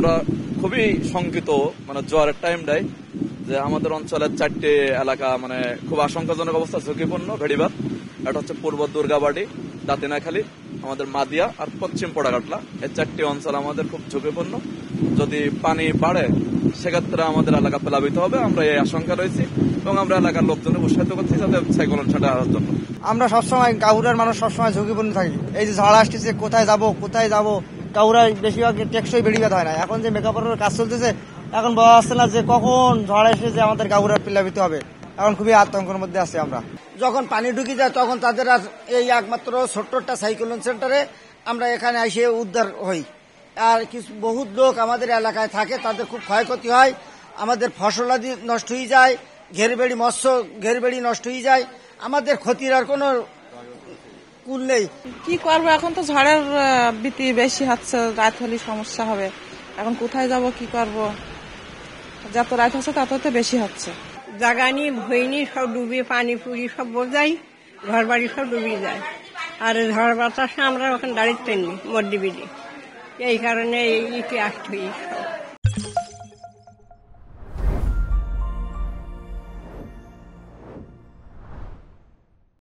আমরা খুবই শঙ্কিত জোয়ারের টাইমটাই যে আমাদের অঞ্চলের 4টে এলাকা খুব আশঙ্কাজনক অবস্থা, ঝুঁকিপূর্ণ ভেড়িবাঁধ। এটা হচ্ছে পূর্ব দুর্গাবাড়ি, দাতিনাখালী, আমাদের মাদিয়া আর পশ্চিম পোড়াঘাটলা। এই 4টি অঞ্চল আমাদের খুব ঝুঁকিপূর্ণ। যদি পানি বাড়ে সেক্ষেত্রে আমাদের এলাকা প্লাবিত হবে, আমরা এই আশঙ্কা রয়েছি এবং আমরা এলাকার লোকজনের উৎসাহিত করছি যাতে সাইক্লোন ছাড়া আসার জন্য। আমরা সবসময় গাউরার মানুষ সবসময় ঝুঁকিপূর্ণ থাকি। এই যে ঝড় আসতেছে, কোথায় যাব গাউরায় বেশিরভাগ টেকসই বেড়িবাঁধ হয় না। এখন যে মেকাপড়ের কাজ চলতেছে, এখন বলা আসছে না যে কখন ঝড় এসে যে আমাদের গাউরার প্লাবিত হবে। এখন খুবই আতঙ্কের মধ্যে আছি আমরা। যখন পানি ঢুকে যায় তখন তাদের আর এই একমাত্র ছোট্ট একটা সাইক্লোন সেন্টারে আমরা এখানে এসে উদ্ধার হই। আর কিছু বহুত লোক আমাদের এলাকায় থাকে, তাদের খুব ক্ষয়ক্ষতি হয়, আমাদের ফসলাদি নষ্ট হয়ে যায়, ঘেরবেড়ি মৎস্য ঘেরবেড়ি নষ্ট হয়ে যায়, আমাদের ক্ষতির আর কোনো কুল নেই। কি করবো, এখন তো ঝড়ের ভীতি বেশি হচ্ছে, রাত হলে সমস্যা হবে। এখন কোথায় যাব, কি করব, যত রাত হচ্ছে তত বেশি হচ্ছে। জাগানি ভইনি সব ডুবে, পানি পুরি সব বোঝাই, ঘর বাড়ি সব ডুবে যায়। আর ঝড় বাতাসে আমরা ওখানে দাঁড়িয়ে মধ্যবিধি, এই কারণে ইতি আসতে